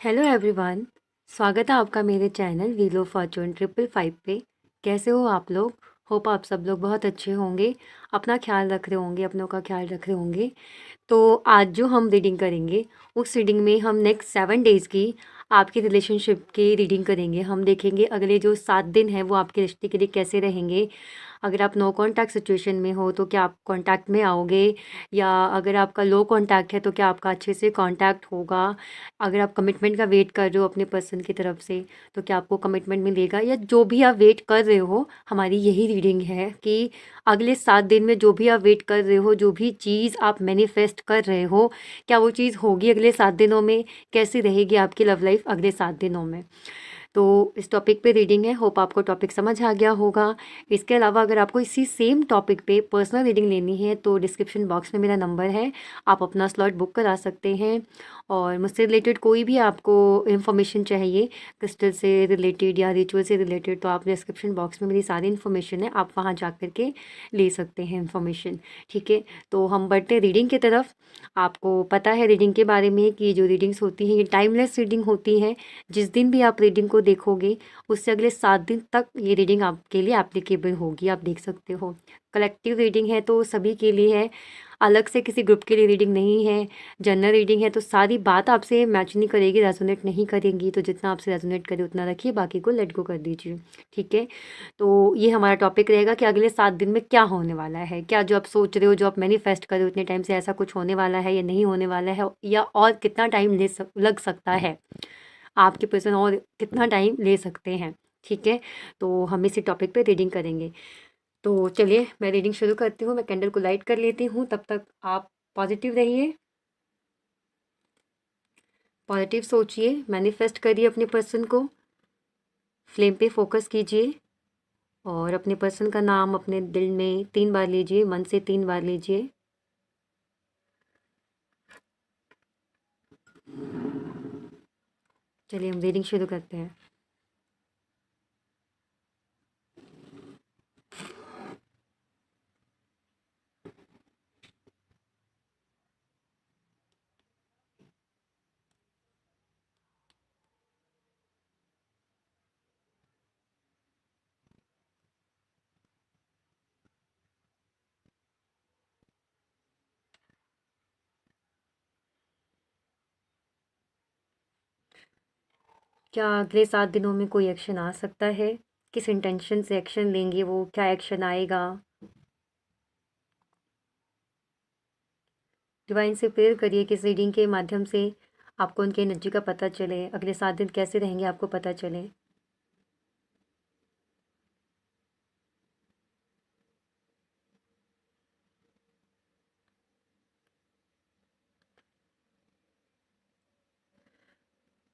Hello everyone. स्वागत है आपका मेरे चैनल व्हील ऑफ फॉर्चून 555 पे। कैसे हो आप लोग? होप आप सब लोग बहुत अच्छे होंगे, अपना ख्याल रख रहे होंगे, अपनों का ख्याल रख रहे होंगे। तो आज जो हम रीडिंग करेंगे उस रीडिंग में हम नेक्स्ट 7 डेज़ की आपकी रिलेशनशिप की रीडिंग करेंगे। हम देखेंगे अगले जो 7 दिन हैं वो आपके रिश्ते के लिए कैसे रहेंगे। अगर आप नो कांटेक्ट सिचुएशन में हो तो क्या आप कांटेक्ट में आओगे, या अगर आपका लो कांटेक्ट है तो क्या आपका अच्छे से कांटेक्ट होगा। अगर आप कमिटमेंट का वेट कर रहे हो अपने पर्सन की तरफ से तो क्या आपको कमिटमेंट मिलेगा, या जो भी आप वेट कर रहे हो, हमारी यही रीडिंग है कि अगले 7 दिन में जो भी आप वेट कर रहे हो, जो भी चीज़ आप मैनिफेस्ट कर रहे हो, क्या वो चीज़ होगी अगले 7 दिनों में? कैसी रहेगी आपकी लव लाइफ अगले 7 दिनों में? तो इस टॉपिक पे रीडिंग है। होप आपको टॉपिक समझ आ गया होगा। इसके अलावा अगर आपको इसी सेम टॉपिक पे पर्सनल रीडिंग लेनी है तो डिस्क्रिप्शन बॉक्स में मेरा नंबर है, आप अपना स्लॉट बुक करा सकते हैं। और मुझसे रिलेटेड कोई भी आपको इन्फॉर्मेशन चाहिए, क्रिस्टल से रिलेटेड या रिचुअल से रिलेटेड, तो आप डिस्क्रिप्शन बॉक्स में मेरी सारी इन्फॉर्मेशन है, आप वहाँ जा कर के ले सकते हैं इन्फॉर्मेशन। ठीक है, तो हम बढ़ते हैं रीडिंग की तरफ। आपको पता है रीडिंग के बारे में कि जो रीडिंग्स होती हैं ये टाइमलेस रीडिंग होती है। जिस दिन भी आप रीडिंग को देखोगे उससे अगले 7 दिन तक ये रीडिंग आपके लिए एप्लीकेबल होगी, आप देख सकते हो। कलेक्टिव रीडिंग है तो सभी के लिए है, अलग से किसी ग्रुप के लिए रीडिंग नहीं है। जनरल रीडिंग है तो सारी बात आपसे मैच नहीं करेगी, रेजोनेट नहीं करेंगी, तो जितना आपसे रेजोनेट करे उतना रखिए, बाकी को लेट गो कर दीजिए। ठीक है, तो ये हमारा टॉपिक रहेगा कि अगले 7 दिन में क्या होने वाला है। क्या जो आप सोच रहे हो, जो आप मैनिफेस्ट कर रहे हो इतने टाइम से, ऐसा कुछ होने वाला है या नहीं होने वाला है, या और कितना टाइम लग सकता है, आपके पर्सन और कितना टाइम ले सकते हैं। ठीक है, तो हम इसी टॉपिक पे रीडिंग करेंगे। तो चलिए मैं रीडिंग शुरू करती हूँ। मैं कैंडल को लाइट कर लेती हूँ, तब तक आप पॉजिटिव रहिए, पॉजिटिव सोचिए, मैनिफेस्ट करिए अपने पर्सन को, फ्लेम पे फोकस कीजिए और अपने पर्सन का नाम अपने दिल में 3 बार लीजिए, मन से 3 बार लीजिए। चलिए हम रीडिंग शुरू करते हैं। क्या अगले 7 दिनों में कोई एक्शन आ सकता है? किस इंटेंशन से एक्शन लेंगे वो, क्या एक्शन आएगा? डिवाइन से प्रेयर करिए कि इस रीडिंग के माध्यम से आपको उनकी एनर्जी का पता चले, अगले 7 दिन कैसे रहेंगे आपको पता चले।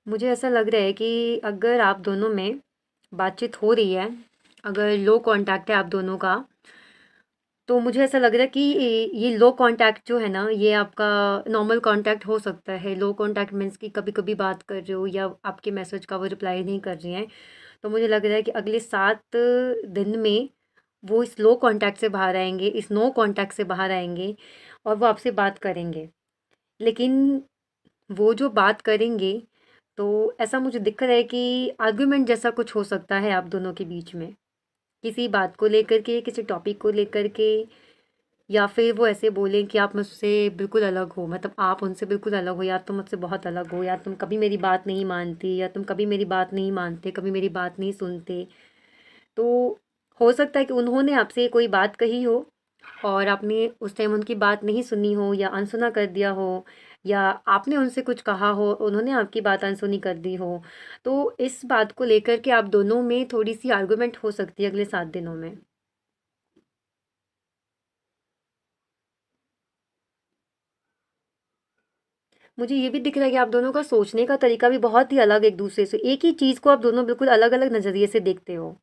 मुझे ऐसा लग रहा है कि अगर आप दोनों में बातचीत हो रही है, अगर लो कांटेक्ट है आप दोनों का, तो मुझे ऐसा लग रहा है कि ये लो कांटेक्ट जो है ना, ये आपका नॉर्मल कांटेक्ट हो सकता है। लो कांटेक्ट मीन्स कि कभी कभी बात कर रहे हो या आपके मैसेज का वो रिप्लाई नहीं कर रही हैं, तो मुझे लग रहा है कि अगले 7 दिन में वो इस लो कांटेक्ट से बाहर आएंगे, इस नो कांटेक्ट से बाहर आएंगे और वो आपसे बात करेंगे। लेकिन वो जो बात करेंगे तो ऐसा मुझे दिख रहा है कि आर्गुमेंट जैसा कुछ हो सकता है आप दोनों के बीच में, किसी बात को लेकर के, किसी टॉपिक को लेकर के, या फिर वो ऐसे बोलें कि आप मुझसे बिल्कुल अलग हो, मतलब आप उनसे बिल्कुल अलग हो, या तुम मुझसे बहुत अलग हो, या तुम कभी मेरी बात नहीं मानती, या तुम कभी मेरी बात नहीं मानते, कभी मेरी बात नहीं सुनते। तो हो सकता है कि उन्होंने आपसे कोई बात कही हो और आपने उस टाइम उनकी बात नहीं सुनी हो या अनसुना कर दिया हो, या आपने उनसे कुछ कहा हो, उन्होंने आपकी बात अनसुनी कर दी हो। तो इस बात को लेकर के आप दोनों में थोड़ी सी आर्गुमेंट हो सकती है अगले 7 दिनों में। मुझे ये भी दिख रहा है कि आप दोनों का सोचने का तरीका भी बहुत ही अलग, एक दूसरे से एक ही चीज़ को आप दोनों बिल्कुल अलग अलग नज़रिए से देखते हो।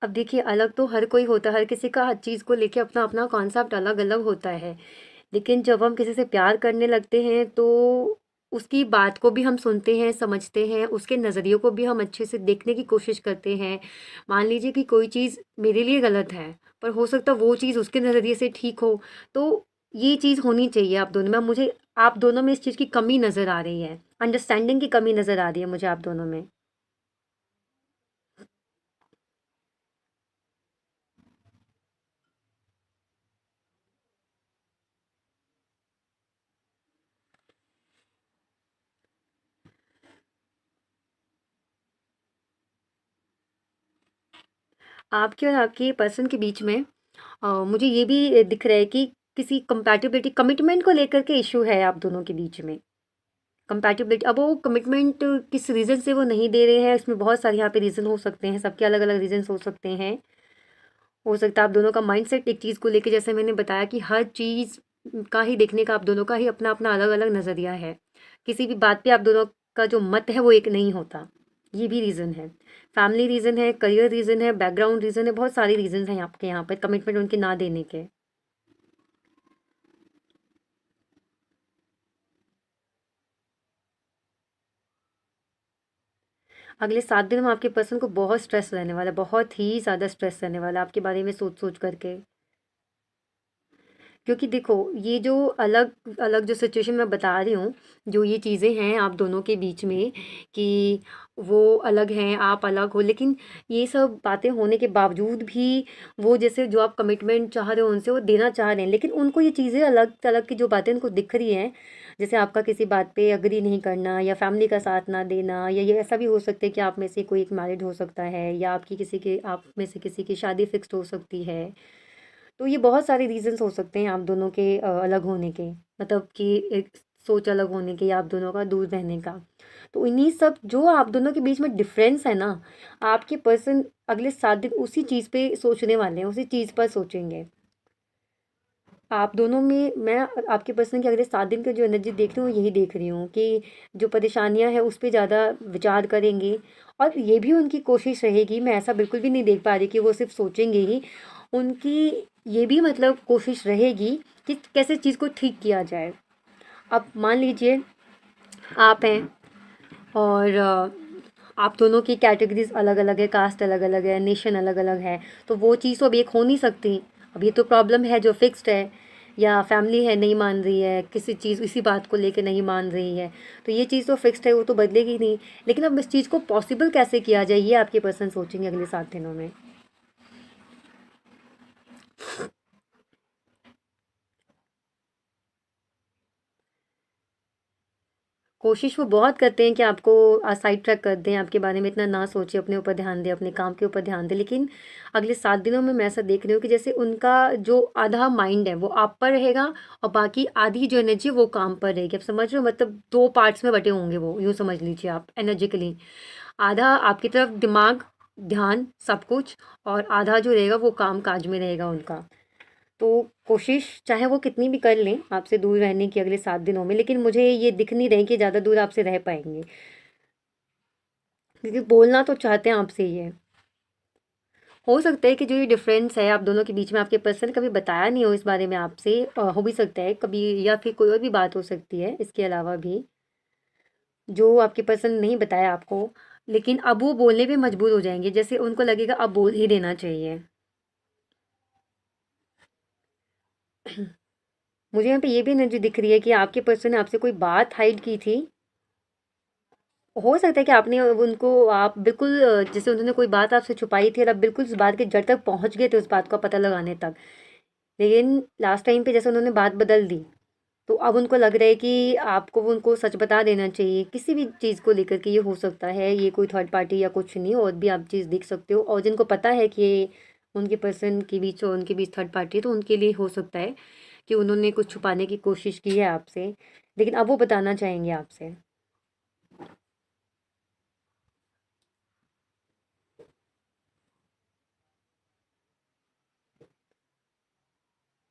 अब देखिए, अलग तो हर कोई होता है, हर किसी का हर चीज़ को लेके अपना अपना कॉन्सेप्ट अलग अलग होता है। लेकिन जब हम किसी से प्यार करने लगते हैं तो उसकी बात को भी हम सुनते हैं, समझते हैं, उसके नज़रिए को भी हम अच्छे से देखने की कोशिश करते हैं। मान लीजिए कि कोई चीज़ मेरे लिए गलत है, पर हो सकता है वो चीज़ उसके नज़रिए से ठीक हो, तो ये चीज़ होनी चाहिए आप दोनों में। अब मुझे आप दोनों में इस चीज़ की कमी नज़र आ रही है, अंडरस्टैंडिंग की कमी नज़र आ रही है मुझे आप दोनों में। आपके और आपके पर्सन के बीच में मुझे ये भी दिख रहा है कि किसी कंपैटिबिलिटी कमिटमेंट को लेकर के इशू है आप दोनों के बीच में। कंपैटिबिलिटी, अब वो कमिटमेंट किस रीज़न से वो नहीं दे रहे हैं, इसमें बहुत सारे यहाँ पे रीज़न हो सकते हैं, सबके अलग अलग रीजंस हो सकते हैं। हो सकता है आप दोनों का माइंडसेट एक चीज़ को लेके, जैसे मैंने बताया कि हर चीज़ का ही देखने का आप दोनों का ही अपना अपना अलग अलग नज़रिया है। किसी भी बात पे आप दोनों का जो मत है वो एक नहीं होता। ये भी रीज़न है। फैमिली रीज़न है, करियर रीज़न है, बैकग्राउंड रीज़न है, बहुत सारे रीज़न हैं आपके यहाँ पर कमिटमेंट उनके ना देने के। अगले 7 दिन में आपके पर्सन को बहुत स्ट्रेस रहने वाला है, बहुत ही ज़्यादा स्ट्रेस रहने वाला है आपके बारे में सोच सोच करके। क्योंकि देखो, ये जो अलग अलग जो सिचुएशन मैं बता रही हूँ, जो ये चीज़ें हैं आप दोनों के बीच में कि वो अलग हैं, आप अलग हो, लेकिन ये सब बातें होने के बावजूद भी वो जैसे जो आप कमिटमेंट चाह रहे हो उनसे वो देना चाह रहे हैं, लेकिन उनको ये चीज़ें अलग अलग की जो बातें उनको दिख रही हैं, जैसे आपका किसी बात पे अग्री नहीं करना या फैमिली का साथ ना देना, या ये ऐसा भी हो सकता है कि आप में से कोई एक मैरिड हो सकता है, या आपकी किसी के आप में से किसी की शादी फिक्स्ड हो सकती है। तो ये बहुत सारे रीज़न्स हो सकते हैं आप दोनों के अलग होने के, मतलब कि एक सोच अलग होने के या आप दोनों का दूर रहने का। तो इन्हीं सब जो आप दोनों के बीच में डिफरेंस है ना, आपके पर्सन अगले 7 दिन उसी चीज़ पे सोचने वाले हैं, उसी चीज़ पर सोचेंगे। आप दोनों में मैं आपके पर्सन की अगले 7 दिन की जो एनर्जी देख रही हूँ यही देख रही हूँ कि जो परेशानियाँ हैं उस पे ज़्यादा विचार करेंगे, और ये भी उनकी कोशिश रहेगी, मैं ऐसा बिल्कुल भी नहीं देख पा रही कि वो सिर्फ सोचेंगे ही। उनकी ये भी मतलब कोशिश रहेगी कि कैसे चीज़ को ठीक किया जाए। अब मान लीजिए आप हैं और आप दोनों की कैटेगरीज अलग अलग है, कास्ट अलग अलग है, नेशन अलग अलग है, तो वो चीज़ तो अब एक हो नहीं सकती। अब ये तो प्रॉब्लम है जो फिक्स्ड है, या फैमिली है नहीं मान रही है किसी चीज़, इसी बात को लेके नहीं मान रही है, तो ये चीज़ तो फिक्स्ड है, वो तो बदलेगी नहीं। लेकिन अब इस चीज़ को पॉसिबल कैसे किया जाए ये आपके पर्सन सोचेंगे अगले 7 दिनों में। कोशिश वो बहुत करते हैं कि आपको साइड ट्रैक कर दें, आपके बारे में इतना ना सोचें, अपने ऊपर ध्यान दें, अपने काम के ऊपर ध्यान दें, लेकिन अगले 7 दिनों में मैं ऐसा देख रही हूँ कि जैसे उनका जो आधा माइंड है वो आप पर रहेगा, और बाकी आधी जो एनर्जी वो काम पर रहेगी। आप समझ रहे हो, मतलब 2 पार्ट्स में बटे होंगे वो, यूँ समझ लीजिए आप एनर्जिकली। आधा आपकी तरफ दिमाग, ध्यान, सब कुछ, और आधा जो रहेगा वो काम काज में रहेगा उनका। तो कोशिश चाहे वो कितनी भी कर लें आपसे दूर रहने की अगले 7 दिनों में, लेकिन मुझे ये दिख नहीं रही कि ज़्यादा दूर आपसे रह पाएंगे, क्योंकि बोलना तो चाहते हैं आपसे ये। हो सकता है कि जो ये डिफरेंस है आप दोनों के बीच में, आपके पर्सन ने कभी बताया नहीं हो इस बारे में आपसे, हो भी सकता है कभी, या फिर कोई और भी बात हो सकती है इसके अलावा भी जो आपके पर्सन ने नहीं बताया आपको, लेकिन अब वो बोलने पे मजबूर हो जाएंगे, जैसे उनको लगेगा अब बोल ही देना चाहिए। मुझे यहाँ पे ये भी एनर्जी दिख रही है कि आपके पर्सन ने आपसे कोई बात हाइड की थी। हो सकता है कि आपने उनको, आप बिल्कुल जैसे उन्होंने कोई बात आपसे छुपाई थी और आप बिल्कुल उस बात के जड़ तक पहुंच गए थे, उस बात का पता लगाने तक, लेकिन लास्ट टाइम पे जैसे उन्होंने बात बदल दी, तो अब उनको लग रहा है कि आपको वो उनको सच बता देना चाहिए किसी भी चीज़ को लेकर के। ये हो सकता है ये कोई थर्ड पार्टी या कुछ नहीं, और भी आप चीज़ देख सकते हो, और जिनको पता है कि ये उनके पर्सन के बीच और उनके बीच थर्ड पार्टी है, तो उनके लिए हो सकता है कि उन्होंने कुछ छुपाने की कोशिश की है आपसे, लेकिन अब वो बताना चाहेंगे आपसे।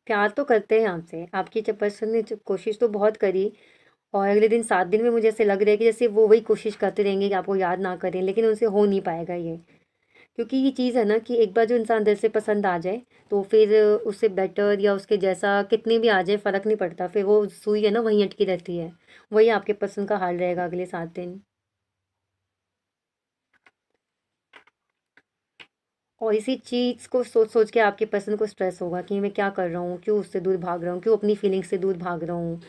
प्यार तो करते हैं आपसे, आपकी जब पर्सन ने जब कोशिश तो बहुत करी, और अगले दिन 7 दिन में मुझे ऐसे लग रहा है कि जैसे वो वही कोशिश करते रहेंगे कि आपको याद ना करें, लेकिन उनसे हो नहीं पाएगा ये। क्योंकि ये चीज़ है ना कि एक बार जो इंसान दिल से पसंद आ जाए तो फिर उससे बेटर या उसके जैसा कितने भी आ जाए फ़र्क नहीं पड़ता, फिर वो सुई है ना वहीं अटकी रहती है। वही आपके पसंद का हाल रहेगा अगले 7 दिन। और इसी चीज़ को सोच सोच के आपके पर्सन को स्ट्रेस होगा कि मैं क्या कर रहा हूँ, क्यों उससे दूर भाग रहा हूँ, क्यों अपनी फीलिंग्स से दूर भाग रहा हूँ।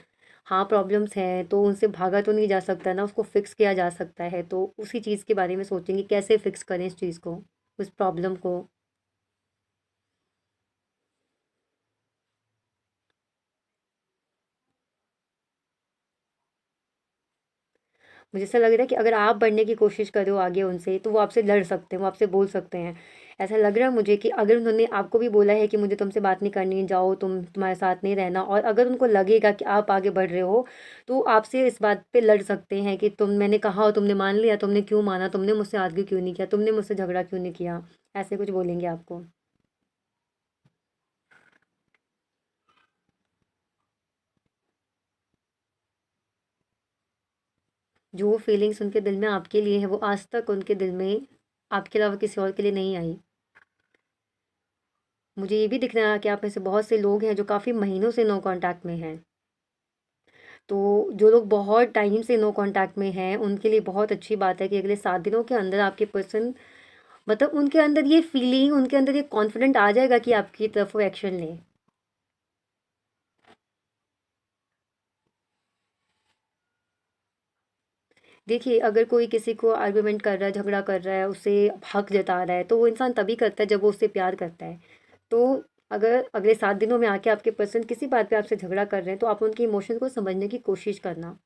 हाँ, प्रॉब्लम्स हैं तो उनसे भागा तो नहीं जा सकता ना, उसको फिक्स किया जा सकता है, तो उसी चीज़ के बारे में सोचेंगे कैसे फिक्स करें इस चीज़ को, उस प्रॉब्लम को। मुझे ऐसा लग रहा है कि अगर आप बढ़ने की कोशिश करो आगे उनसे तो वो आपसे लड़ सकते हैं, वो आपसे बोल सकते हैं। ऐसा लग रहा है मुझे कि अगर उन्होंने आपको भी बोला है कि मुझे तुमसे बात नहीं करनी, जाओ तुम, तुम्हारे साथ नहीं रहना, और अगर उनको लगेगा कि आप आगे बढ़ रहे हो तो आपसे इस बात पे लड़ सकते हैं कि तुम, मैंने कहा और तुमने मान लिया, तुमने क्यों माना, तुमने मुझसे आर्ग्यू क्यों नहीं किया, तुमने मुझसे झगड़ा क्यों नहीं किया। ऐसे कुछ बोलेंगे आपको। जो फीलिंग्स उनके दिल में आपके लिए है वो आज तक उनके दिल में आपके अलावा किसी और के लिए नहीं आई। मुझे ये भी दिख रहा है कि आप में से बहुत से लोग हैं जो काफ़ी महीनों से नो कांटेक्ट में हैं। तो जो लोग बहुत टाइम से नो कांटेक्ट में हैं उनके लिए बहुत अच्छी बात है कि अगले 7 दिनों के अंदर आपके पर्सन, मतलब उनके अंदर ये फीलिंग, उनके अंदर ये कॉन्फिडेंट आ जाएगा कि आपकी तरफ वो एक्शन लें। देखिए, अगर कोई किसी को आर्गुमेंट कर रहा है, झगड़ा कर रहा है, उससे हक जता रहा है, तो वो इंसान तभी करता है जब वो उससे प्यार करता है। तो अगर अगले 7 दिनों में आके आपके पर्सन किसी बात पे आपसे झगड़ा कर रहे हैं तो आप उनके इमोशन को समझने की कोशिश करना।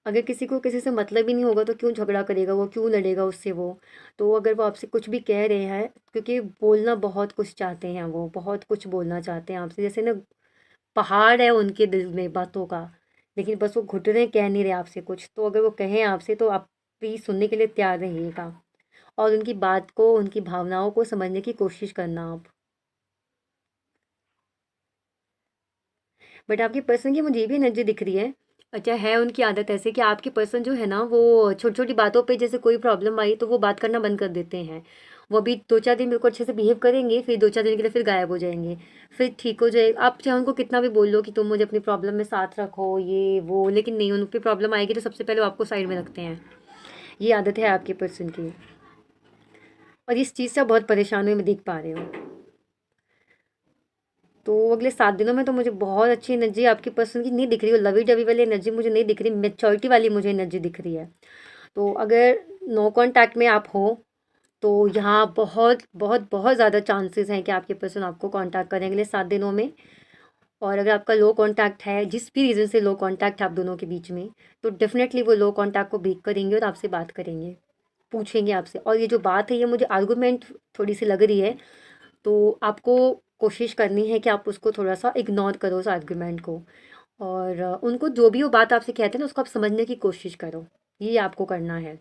अगर किसी को किसी से मतलब ही नहीं होगा तो क्यों झगड़ा करेगा वो, क्यों लड़ेगा उससे वो। तो अगर वो आपसे कुछ भी कह रहे हैं, क्योंकि बोलना बहुत कुछ चाहते हैं, वो बहुत कुछ बोलना चाहते हैं आपसे, जैसे ना पहाड़ है उनके दिल में बातों का, लेकिन बस वो घुट रहे, कह नहीं रहे आपसे कुछ। तो अगर वो कहें आपसे तो आप प्लीज़ सुनने के लिए तैयार रहिएगा और उनकी बात को, उनकी भावनाओं को समझने की कोशिश करना आप। बट आपके पर्सन की मुझे ये भी एनर्जी दिख रही है। अच्छा, है उनकी आदत ऐसे कि आपके पर्सन जो है ना वो छोटी छोटी बातों पे, जैसे कोई प्रॉब्लम आई तो वो बात करना बंद कर देते हैं। वो अभी 2-4 दिन बिल्कुल अच्छे से बिहेव करेंगे, फिर 2-4 दिन के लिए फिर गायब हो जाएंगे। फिर ठीक हो जाए, आप चाहे उनको कितना भी बोल लो कि तुम मुझे अपनी प्रॉब्लम में साथ रखो ये वो, लेकिन नहीं, उन पर प्रॉब्लम आएगी तो सबसे पहले वो आपको साइड में रखते हैं। ये आदत है आपके पर्सन की, और इस चीज़ से आप बहुत परेशान हुए मैं देख पा रही हूँ। तो अगले 7 दिनों में तो मुझे बहुत अच्छी एनर्जी आपकी पर्सन की नहीं दिख रही, वो लवी डवी वाली एनर्जी मुझे नहीं दिख रही, मेच्योरिटी वाली मुझे एनर्जी दिख रही है। तो अगर नो कांटेक्ट में आप हो तो यहाँ बहुत बहुत बहुत ज़्यादा चांसेस हैं कि आपके पर्सन आपको कांटेक्ट करें अगले 7 दिनों में। और अगर आपका लो कांटेक्ट है, जिस भी रीज़न से लो कांटेक्ट है आप दोनों के बीच में, तो डेफिनेटली वो लो कांटेक्ट को ब्रेक करेंगे और आपसे बात करेंगे, पूछेंगे आपसे। और ये जो बात है ये मुझे आर्गूमेंट थोड़ी सी लग रही है, तो आपको कोशिश करनी है कि आप उसको थोड़ा सा इग्नोर करो उस आर्गूमेंट को, और उनको जो भी वो बात आपसे कहते हैं ना उसको आप समझने की कोशिश करो। ये आपको करना है।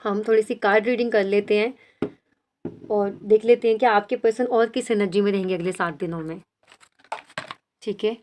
हम थोड़ी सी कार्ड रीडिंग कर लेते हैं और देख लेते हैं कि आपके पर्सन और किस एनर्जी में रहेंगे अगले 7 दिनों में। ठीक है।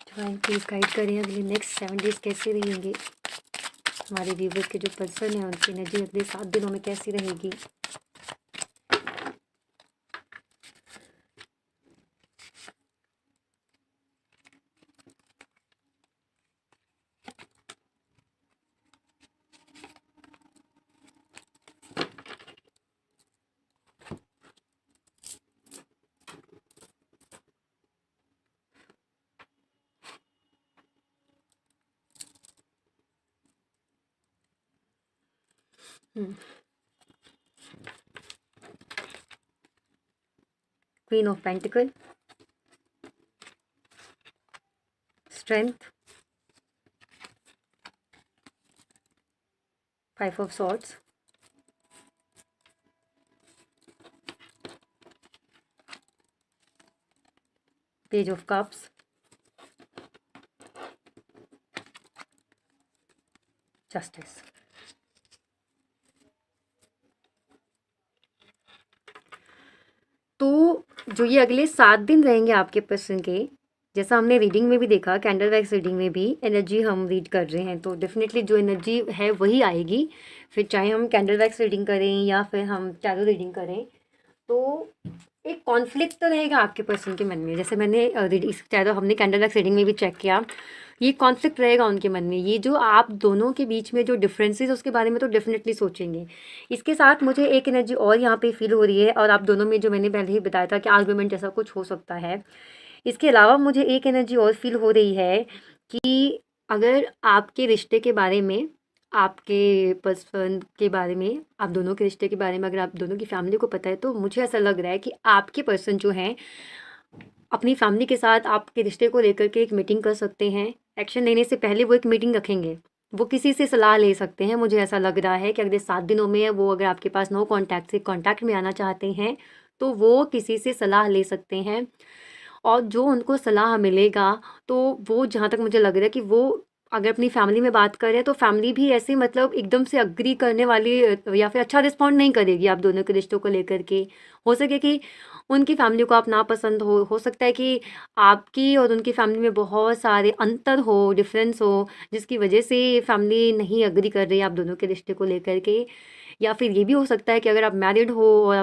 डिवाइन प्लीज गाइड करें अगले नेक्स्ट 7 डेज कैसे रहेंगे हमारे व्यूवर्स के जो पर्सन है उनकी एनर्जी अगले 7 दिनों में कैसी रहेगी। Queen of pentacle, strength, 5 of swords, page of cups, justice. तो जो ये अगले 7 दिन रहेंगे आपके पर्सन के, जैसा हमने रीडिंग में भी देखा, कैंडल वैक्स रीडिंग में भी एनर्जी हम रीड कर रहे हैं, तो डेफिनेटली जो एनर्जी है वही आएगी। फिर चाहे हम कैंडल वैक्स रीडिंग करें या फिर हम टैरो रीडिंग करें, तो एक कॉन्फ्लिक्ट तो रहेगा आपके पर्सन के मन में। जैसे मैंने इस टैरो हमने कैंडल वैक्स रीडिंग में भी चेक किया, ये कॉन्फ्लिक्ट रहेगा उनके मन में। ये जो आप दोनों के बीच में जो डिफरेंसेस उसके बारे में तो डेफिनेटली सोचेंगे। इसके साथ मुझे एक एनर्जी और यहाँ पे फील हो रही है, और आप दोनों में जो मैंने पहले ही बताया था कि आर्गुमेंट जैसा कुछ हो सकता है। इसके अलावा मुझे एक एनर्जी और फील हो रही है कि अगर आपके रिश्ते के बारे में, आपके पर्सन के बारे में, आप दोनों के रिश्ते के बारे में अगर आप दोनों की फैमिली को पता है, तो मुझे ऐसा लग रहा है कि आपके पर्सन जो हैं अपनी फैमिली के साथ आपके रिश्ते को लेकर के एक मीटिंग कर सकते हैं। एक्शन लेने से पहले वो एक मीटिंग रखेंगे, वो किसी से सलाह ले सकते हैं। मुझे ऐसा लग रहा है कि अगले 7 दिनों में वो अगर आपके पास नो कॉन्टैक्ट से कॉन्टैक्ट में आना चाहते हैं, तो वो किसी से सलाह ले सकते हैं। और जो उनको सलाह मिलेगा, तो वो जहाँ तक मुझे लग रहा है कि वो अगर अपनी फैमिली में बात करें, तो फैमिली भी ऐसे मतलब एकदम से अग्री करने वाली या फिर अच्छा रिस्पॉन्ड नहीं करेगी आप दोनों के रिश्तों को लेकर के। हो सके कि उनकी फैमिली को आप नापसंद हो सकता है कि आपकी और उनकी फैमिली में बहुत सारे अंतर हो, डिफरेंस हो, जिसकी वजह से फैमिली नहीं अग्री कर रही है आप दोनों के रिश्ते को लेकर के। या फिर ये भी हो सकता है कि अगर आप मैरिड हो और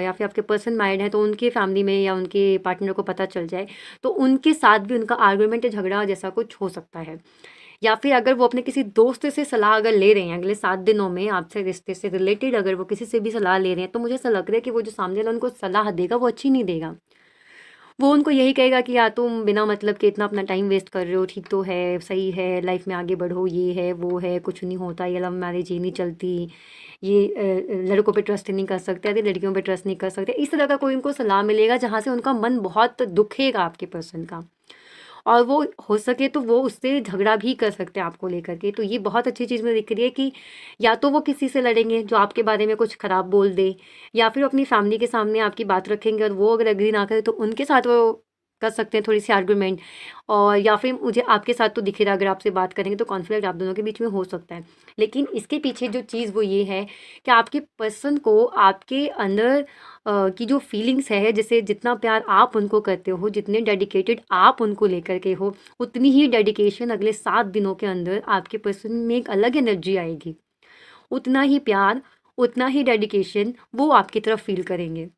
या फिर आपके पर्सन मैरिड है, तो उनके फैमिली में या उनके पार्टनर को पता चल जाए, तो उनके साथ भी उनका आर्गुमेंट या झगड़ा जैसा कुछ हो सकता है। या फिर अगर वो अपने किसी दोस्त से सलाह अगर ले रहे हैं अगले 7 दिनों में आपसे रिश्ते से रिलेटेड, अगर वो किसी से भी सलाह ले रहे हैं, तो मुझे ऐसा लग रहा है कि वो जो सामने वाला उनको सलाह देगा वो अच्छी नहीं देगा। वो उनको यही कहेगा कि यार तुम बिना मतलब के इतना अपना टाइम वेस्ट कर रहे हो, ठीक तो है, सही है, लाइफ में आगे बढ़ो, ये है वो है, कुछ नहीं होता, ये लव मैरिज ये नहीं चलती, ये लड़कों पे ट्रस्ट नहीं कर सकते, अरे लड़कियों पे ट्रस्ट नहीं कर सकते। इस तरह का कोई उनको सलाह मिलेगा जहाँ से उनका मन बहुत दुखेगा आपके पर्सन का, और वो हो सके तो वो उससे झगड़ा भी कर सकते हैं आपको लेकर के। तो ये बहुत अच्छी चीज़ मुझे दिख रही है कि या तो वो किसी से लड़ेंगे जो आपके बारे में कुछ ख़राब बोल दे, या फिर अपनी फैमिली के सामने आपकी बात रखेंगे और वो अगर एग्री ना करे तो उनके साथ वो कर सकते हैं थोड़ी सी आर्गुमेंट। और या फिर मुझे आपके साथ तो दिख रहा है अगर आपसे बात करेंगे तो कॉन्फ्लिक्ट आप दोनों के बीच में हो सकता है। लेकिन इसके पीछे जो चीज़ वो ये है कि आपके पर्सन को आपके अंदर की जो फीलिंग्स है, जैसे जितना प्यार आप उनको करते हो, जितने डेडिकेटेड आप उनको लेकर के हो, उतनी ही डेडिकेशन अगले 7 दिनों के अंदर आपके पर्सन में एक अलग एनर्जी आएगी। उतना ही प्यार, उतना ही डेडिकेशन वो आपकी तरफ फील करेंगे।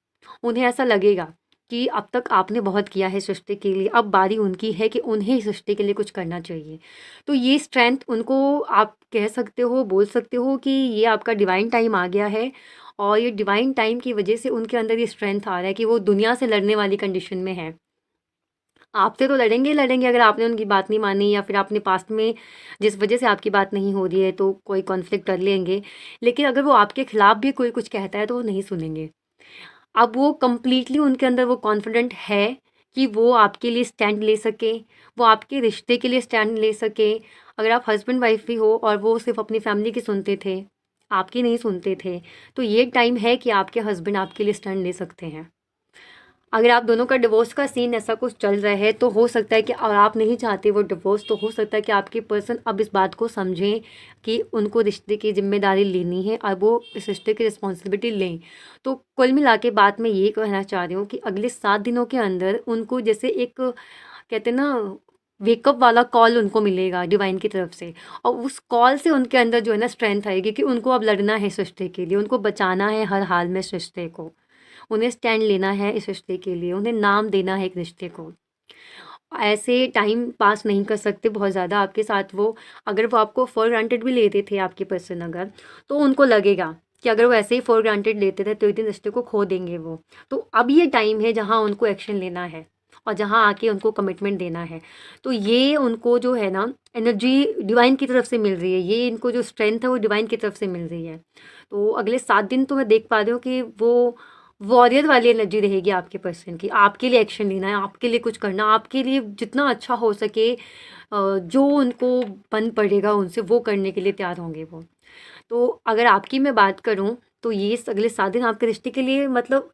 उन्हें ऐसा लगेगा कि अब तक आपने बहुत किया है सृष्टि के लिए, अब बारी उनकी है कि उन्हें सृष्टि के लिए कुछ करना चाहिए। तो ये स्ट्रेंथ उनको आप कह सकते हो, बोल सकते हो कि ये आपका डिवाइन टाइम आ गया है, और ये डिवाइन टाइम की वजह से उनके अंदर ये स्ट्रेंथ आ रहा है कि वो दुनिया से लड़ने वाली कंडीशन में है। आपसे तो लड़ेंगे ही लड़ेंगे अगर आपने उनकी बात नहीं मानी, या फिर आपने पास्ट में जिस वजह से आपकी बात नहीं हो रही है तो कोई कॉन्फ्लिक्ट कर लेंगे। लेकिन अगर वो आपके खिलाफ भी कोई कुछ कहता है तो वो नहीं सुनेंगे। अब वो कंप्लीटली उनके अंदर वो कॉन्फिडेंट है कि वो आपके लिए स्टैंड ले सके, वो आपके रिश्ते के लिए स्टैंड ले सके। अगर आप हस्बैंड वाइफ भी हो और वो सिर्फ अपनी फैमिली की सुनते थे, आपकी नहीं सुनते थे, तो ये टाइम है कि आपके हस्बैंड आपके लिए स्टैंड ले सकते हैं। अगर आप दोनों का डिवोर्स का सीन ऐसा कुछ चल रहा है, तो हो सकता है कि, और आप नहीं चाहते वो डिवोर्स, तो हो सकता है कि आपके पर्सन अब इस बात को समझें कि उनको रिश्ते की जिम्मेदारी लेनी है और वो इस रिश्ते की रिस्पॉन्सिबिलिटी लें। तो कुल मिला के बात मैं ये कहना चाह रही हूँ कि अगले 7 दिनों के अंदर उनको जैसे एक कहते हैं ना वेकअप वाला कॉल उनको मिलेगा डिवाइन की तरफ से, और उस कॉल से उनके अंदर जो है ना स्ट्रेंथ आएगी कि उनको अब लड़ना है सृष्टि के लिए, उनको बचाना है हर हाल में सृष्टि को, उन्हें स्टैंड लेना है इस रिश्ते के लिए, उन्हें नाम देना है एक रिश्ते को। ऐसे टाइम पास नहीं कर सकते बहुत ज़्यादा आपके साथ वो। अगर वो आपको फॉर ग्रांटेड भी लेते थे आपके पर्सन अगर, तो उनको लगेगा कि अगर वो ऐसे ही फॉर ग्रांटेड लेते थे तो एक दिन रिश्ते को खो देंगे वो। तो अब ये टाइम है जहाँ उनको एक्शन लेना है, और जहाँ आके उनको कमिटमेंट देना है। तो ये उनको जो है ना एनर्जी डिवाइन की तरफ से मिल रही है, ये इनको जो स्ट्रेंथ है वो डिवाइन की तरफ से मिल रही है। तो अगले 7 दिन तो मैं देख पा रही हूँ कि वो वॉरियर वाली एनर्जी रहेगी आपके पर्सन की। आपके लिए एक्शन लेना है, आपके लिए कुछ करना, आपके लिए जितना अच्छा हो सके जो उनको बन पड़ेगा उनसे वो करने के लिए तैयार होंगे वो। तो अगर आपकी मैं बात करूँ तो ये अगले 7 दिन आपके रिश्ते के लिए मतलब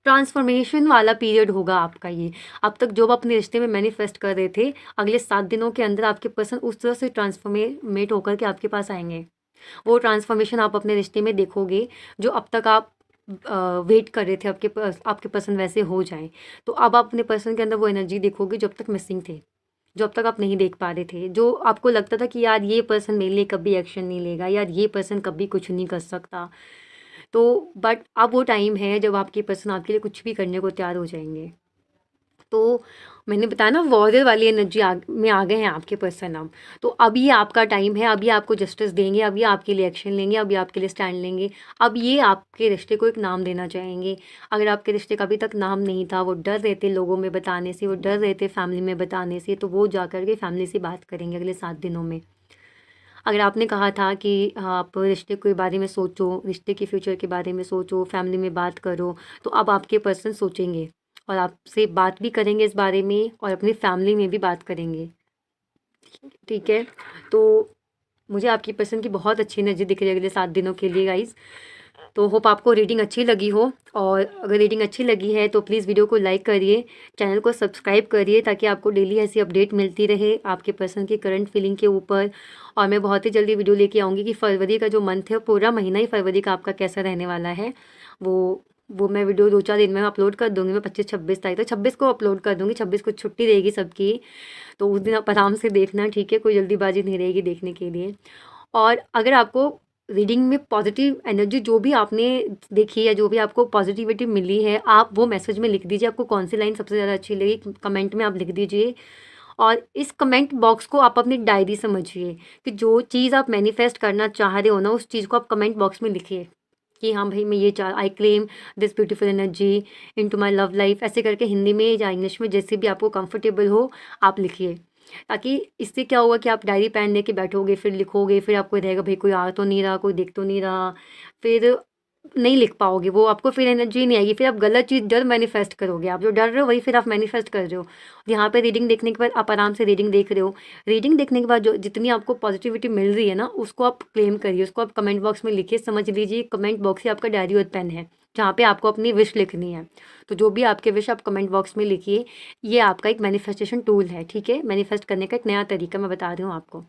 ट्रांसफॉर्मेशन वाला पीरियड होगा आपका ये। अब तक जो आप अपने रिश्ते में मैनिफेस्ट कर रहे थे, अगले 7 दिनों के अंदर आपके पर्सन उस तरह से ट्रांसफॉर्मेट होकर के आपके पास आएँगे। वो ट्रांसफॉर्मेशन आप अपने रिश्ते में देखोगे, जो अब तक आप वेट कर रहे थे आपके पर्सन वैसे हो जाएँ। तो अब आप अपने पर्सन के अंदर वो एनर्जी देखोगे जो अब तक मिसिंग थे, जो अब तक आप नहीं देख पा रहे थे, जो आपको लगता था कि यार ये पर्सन मेरे लिए कभी एक्शन नहीं लेगा, यार ये पर्सन कभी कुछ नहीं कर सकता। तो बट अब वो टाइम है जब आपके पर्सन आपके लिए कुछ भी करने को तैयार हो जाएँगे। तो मैंने बताया ना वॉरियर वाली एनर्जी में आ गए हैं आपके पर्सन अब। तो अब ये आपका टाइम है, अब ये आपको जस्टिस देंगे, अब ये आपके लिए एक्शन लेंगे, अब ये आपके लिए स्टैंड लेंगे। अब ये आपके रिश्ते को एक नाम देना चाहेंगे। अगर आपके रिश्ते का अभी तक नाम नहीं था, वो डर रहे थे लोगों में बताने से, वो डर रहे थे फैमिली में बताने से, तो वो जा कर के फैमिली से बात करेंगे अगले 7 दिनों में। अगर आपने कहा था कि आप रिश्ते के बारे में सोचो, रिश्ते के फ्यूचर के बारे में सोचो, फैमिली में बात करो, तो अब आपके पर्सन सोचेंगे और आपसे बात भी करेंगे इस बारे में और अपनी फैमिली में भी बात करेंगे। ठीक है? तो मुझे आपकी पर्सन की बहुत अच्छी एनर्जी दिख रही है अगले 7 दिनों के लिए गाइज़। तो होप आपको रीडिंग अच्छी लगी हो, और अगर रीडिंग अच्छी लगी है तो प्लीज़ वीडियो को लाइक करिए, चैनल को सब्सक्राइब करिए ताकि आपको डेली ऐसी अपडेट मिलती रहे आपके पर्सन की करंट फीलिंग के ऊपर। और मैं बहुत ही जल्दी वीडियो लेके आऊँगी कि फरवरी का जो मंथ है, पूरा महीना ही फरवरी का आपका कैसा रहने वाला है, वो मैं वीडियो 2-4 दिन में अपलोड कर दूँगी। मैं 25-26 तारीख, तो 26 को अपलोड कर दूँगी। 26 को छुट्टी रहेगी सबकी, तो उस दिन आप आराम से देखना, ठीक है? कोई जल्दीबाजी नहीं रहेगी देखने के लिए। और अगर आपको रीडिंग में पॉजिटिव एनर्जी जो भी आपने देखी है, जो भी आपको पॉजिटिविटी मिली है, आप वो मैसेज में लिख दीजिए। आपको कौन सी लाइन सबसे ज़्यादा अच्छी लगी, कमेंट में आप लिख दीजिए। और इस कमेंट बॉक्स को आप अपनी डायरी समझिए कि जो चीज़ आप मैनिफेस्ट करना चाह रहे हो ना, उस चीज़ को आप कमेंट बॉक्स में लिखिए कि हाँ भाई, मैं ये I claim this beautiful energy into my love life, ऐसे करके हिंदी में या इंग्लिश में जैसे भी आपको कंफर्टेबल हो आप लिखिए। ताकि इससे क्या होगा कि आप डायरी पेन लेके बैठोगे, फिर लिखोगे, फिर आपको रहेगा भाई कोई आ तो नहीं रहा, कोई दिख तो नहीं रहा, फिर नहीं लिख पाओगे, वो आपको फिर एनर्जी नहीं आएगी, फिर आप गलत चीज़ डर मैनिफेस्ट करोगे। आप जो डर रहे हो वही फिर आप मैनिफेस्ट कर रहे हो। यहाँ पे रीडिंग देखने के बाद आप आराम से रीडिंग देख रहे हो, रीडिंग देखने के बाद जो जितनी आपको पॉजिटिविटी मिल रही है ना, उसको आप क्लेम करिए, उसको आप कमेंट बॉक्स में लिखिए। समझ लीजिए कमेंट बॉक्स ही आपका डायरी और पेन है, जहाँ पे आपको अपनी विश लिखनी है। तो जो भी आपके विश आप कमेंट बॉक्स में लिखिए। ये आपका एक मैनिफेस्टेशन टूल है, ठीक है? मैनिफेस्ट करने का एक नया तरीका मैं बता रही हूँ आपको।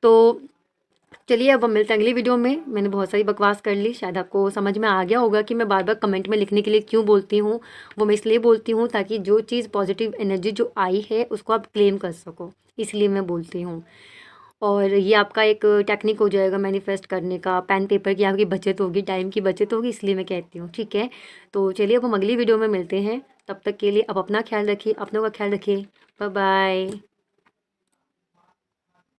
तो चलिए अब हम मिलते हैं अगली वीडियो में। मैंने बहुत सारी बकवास कर ली, शायद आपको समझ में आ गया होगा कि मैं बार बार कमेंट में लिखने के लिए क्यों बोलती हूँ। वो मैं इसलिए बोलती हूँ ताकि जो चीज़ पॉजिटिव एनर्जी जो आई है उसको आप क्लेम कर सको, इसलिए मैं बोलती हूँ। और ये आपका एक टेक्निक हो जाएगा मैनिफेस्ट करने का, पेन पेपर की आपकी बचत होगी, टाइम की बचत होगी, इसलिए मैं कहती हूँ, ठीक है? तो चलिए अब हम अगली वीडियो में मिलते हैं। तब तक के लिए आप अपना ख्याल रखिए, अपनों का ख्याल रखिए। Bye bye.